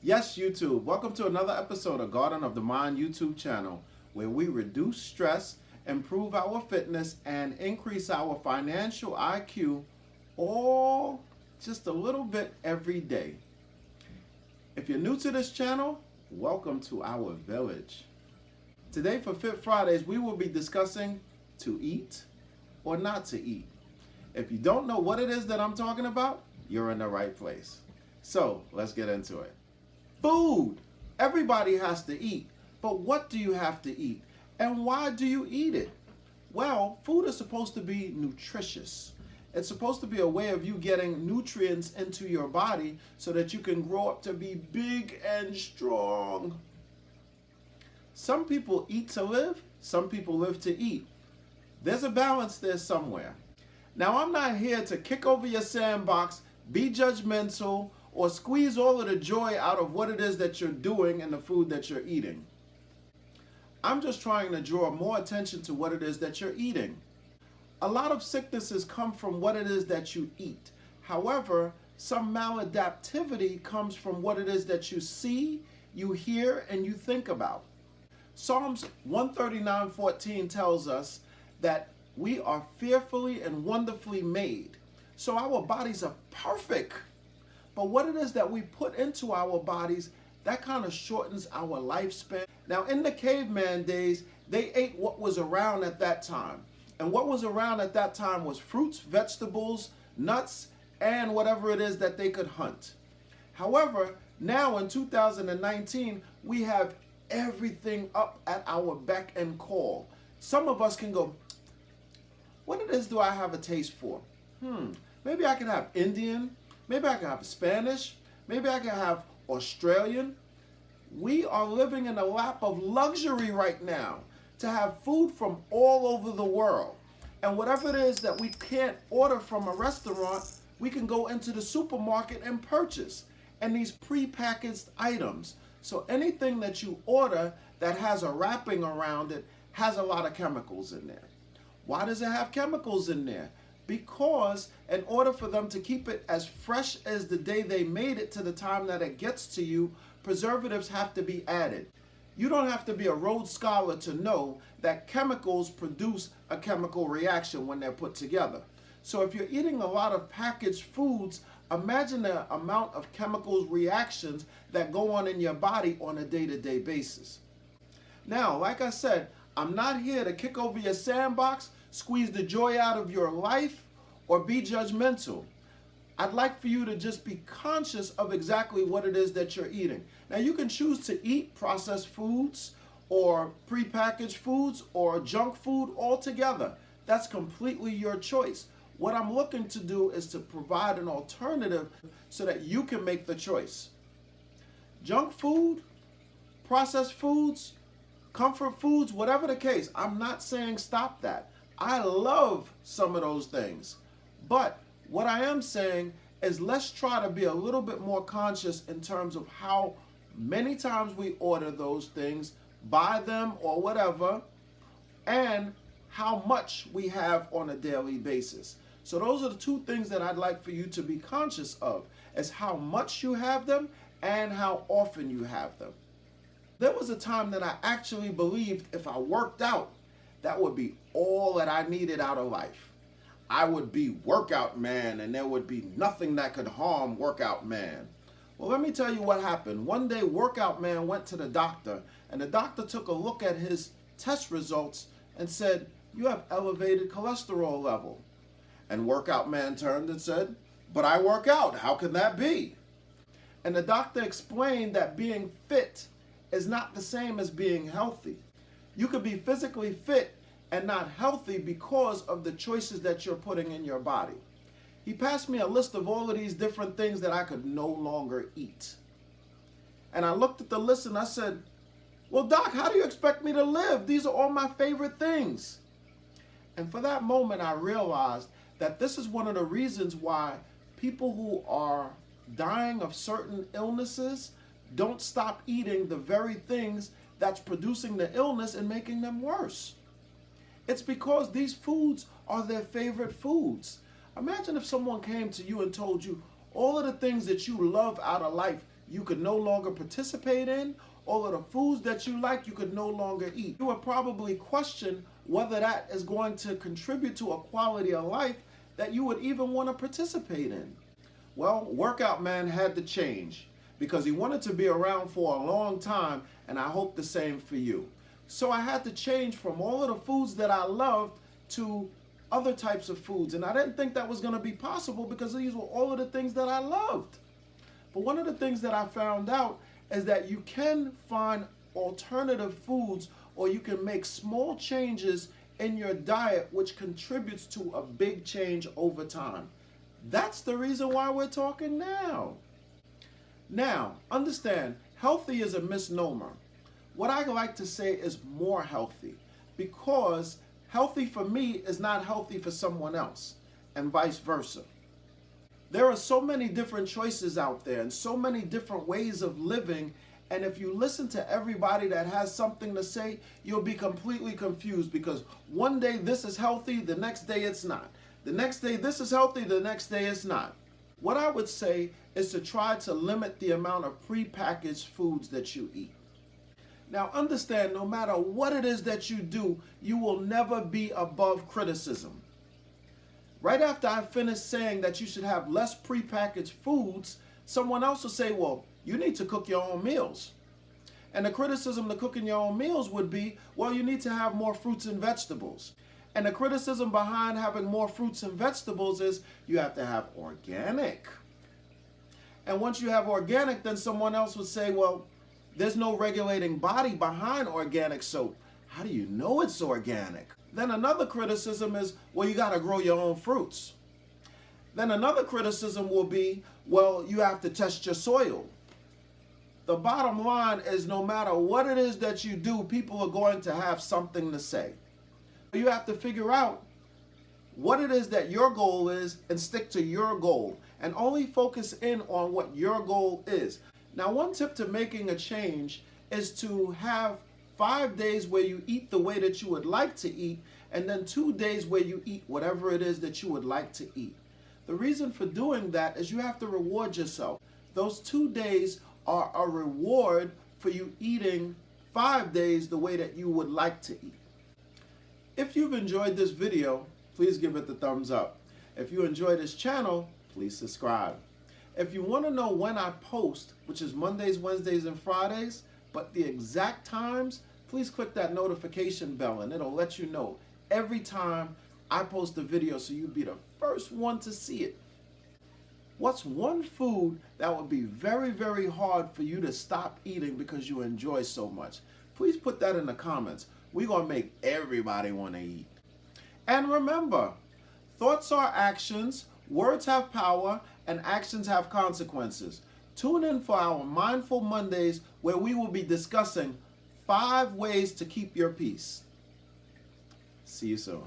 Yes, YouTube. Welcome to another episode of Garden of the Mind YouTube channel, where we reduce stress, improve our fitness, and increase our financial IQ, all just a little bit every day. If you're new to this channel, welcome to our village. Today for Fit Fridays, we will be discussing to eat or not to eat. If you don't know what it is that I'm talking about, you're in the right place. So let's get into it. Food. Everybody has to eat, but what do you have to eat? And why do you eat it? Well, food is supposed to be nutritious. It's supposed to be a way of you getting nutrients into your body so that you can grow up to be big and strong. Some people eat to live, some people live to eat. There's a balance there somewhere. Now, I'm not here to kick over your sandbox, be judgmental, or squeeze all of the joy out of what it is that you're doing and the food that you're eating. I'm just trying to draw more attention to what it is that you're eating. A lot of sicknesses come from what it is that you eat. However, some maladaptivity comes from what it is that you see, you hear, and you think about. Psalms 139:14 tells us that we are fearfully and wonderfully made. So our bodies are perfect. But what it is that we put into our bodies, that kind of shortens our lifespan. Now, in the caveman days, they ate what was around at that time. And what was around at that time was fruits, vegetables, nuts, and whatever it is that they could hunt. However, now in 2019, we have everything up at our beck and call. Some of us can go, what it is do I have a taste for? Maybe I can have Indian. Maybe I can have Spanish. Maybe I can have Australian. We are living in a lap of luxury right now to have food from all over the world. And whatever it is that we can't order from a restaurant, we can go into the supermarket and purchase. And these prepackaged items. So anything that you order that has a wrapping around it has a lot of chemicals in there. Why does it have chemicals in there? Because in order for them to keep it as fresh as the day they made it to the time that it gets to you, preservatives have to be added. You don't have to be a Rhodes Scholar to know that chemicals produce a chemical reaction when they're put together. So if you're eating a lot of packaged foods, imagine the amount of chemicals reactions that go on in your body on a day-to-day basis. Now, like I said, I'm not here to kick over your sandbox, squeeze the joy out of your life, or be judgmental. I'd like for you to just be conscious of exactly what it is that you're eating. Now, you can choose to eat processed foods or prepackaged foods or junk food altogether. That's completely your choice. What I'm looking to do is to provide an alternative so that you can make the choice. Junk food, processed foods, comfort foods, whatever the case, I'm not saying stop that. I love some of those things. But what I am saying is let's try to be a little bit more conscious in terms of how many times we order those things, buy them or whatever, and how much we have on a daily basis. So those are the two things that I'd like for you to be conscious of, is how much you have them and how often you have them. There was a time that I actually believed if I worked out, that would be all that I needed out of life. I would be workout man and there would be nothing that could harm workout man. Well, let me tell you what happened. One day, workout man went to the doctor and the doctor took a look at his test results and said, you have elevated cholesterol level. And workout man turned and said, but I work out. How can that be? And the doctor explained that being fit is not the same as being healthy. You could be physically fit and not healthy because of the choices that you're putting in your body. He passed me a list of all of these different things that I could no longer eat. And I looked at the list and I said, well, doc, how do you expect me to live? These are all my favorite things. And for that moment, I realized that this is one of the reasons why people who are dying of certain illnesses don't stop eating the very things that's producing the illness and making them worse. It's because these foods are their favorite foods. Imagine if someone came to you and told you all of the things that you love out of life, you could no longer participate in, all of the foods that you like, you could no longer eat. You would probably question whether that is going to contribute to a quality of life that you would even want to participate in. Well, Workout Man had to change because he wanted to be around for a long time, and I hope the same for you. So I had to change from all of the foods that I loved to other types of foods, and I didn't think that was going to be possible because these were all of the things that I loved. But one of the things that I found out is that you can find alternative foods, or you can make small changes in your diet which contributes to a big change over time. That's the reason why we're talking now. Now, understand, healthy is a misnomer. What I like to say is more healthy, because healthy for me is not healthy for someone else, and vice versa. There are so many different choices out there and so many different ways of living, and if you listen to everybody that has something to say, you'll be completely confused, because one day this is healthy, the next day it's not. The next day this is healthy, the next day it's not. What I would say is to try to limit the amount of prepackaged foods that you eat. Now understand, no matter what it is that you do, you will never be above criticism. Right after I finish saying that you should have less prepackaged foods, someone else will say, well, you need to cook your own meals. And the criticism to cooking your own meals would be, well, you need to have more fruits and vegetables. And the criticism behind having more fruits and vegetables is you have to have organic. And once you have organic, then someone else would say, well, there's no regulating body behind organic, so how do you know it's organic? Then another criticism is, well, you got to grow your own fruits. Then another criticism will be, well, you have to test your soil. The bottom line is, no matter what it is that you do, people are going to have something to say. You have to figure out what it is that your goal is and stick to your goal, and only focus in on what your goal is. Now, one tip to making a change is to have 5 days where you eat the way that you would like to eat, and then 2 days where you eat whatever it is that you would like to eat. The reason for doing that is you have to reward yourself. Those 2 days are a reward for you eating 5 days the way that you would like to eat. If you've enjoyed this video, please give it the thumbs up. If you enjoy this channel, please subscribe. If you want to know when I post, which is Mondays, Wednesdays, and Fridays, but the exact times, please click that notification bell and it'll let you know every time I post a video, so you'll be the first one to see it. What's one food that would be very, very hard for you to stop eating because you enjoy so much? Please put that in the comments. We're going to make everybody want to eat. And remember, thoughts are actions, words have power, and actions have consequences. Tune in for our Mindful Mondays, where we will be discussing 5 ways to keep your peace. See you soon.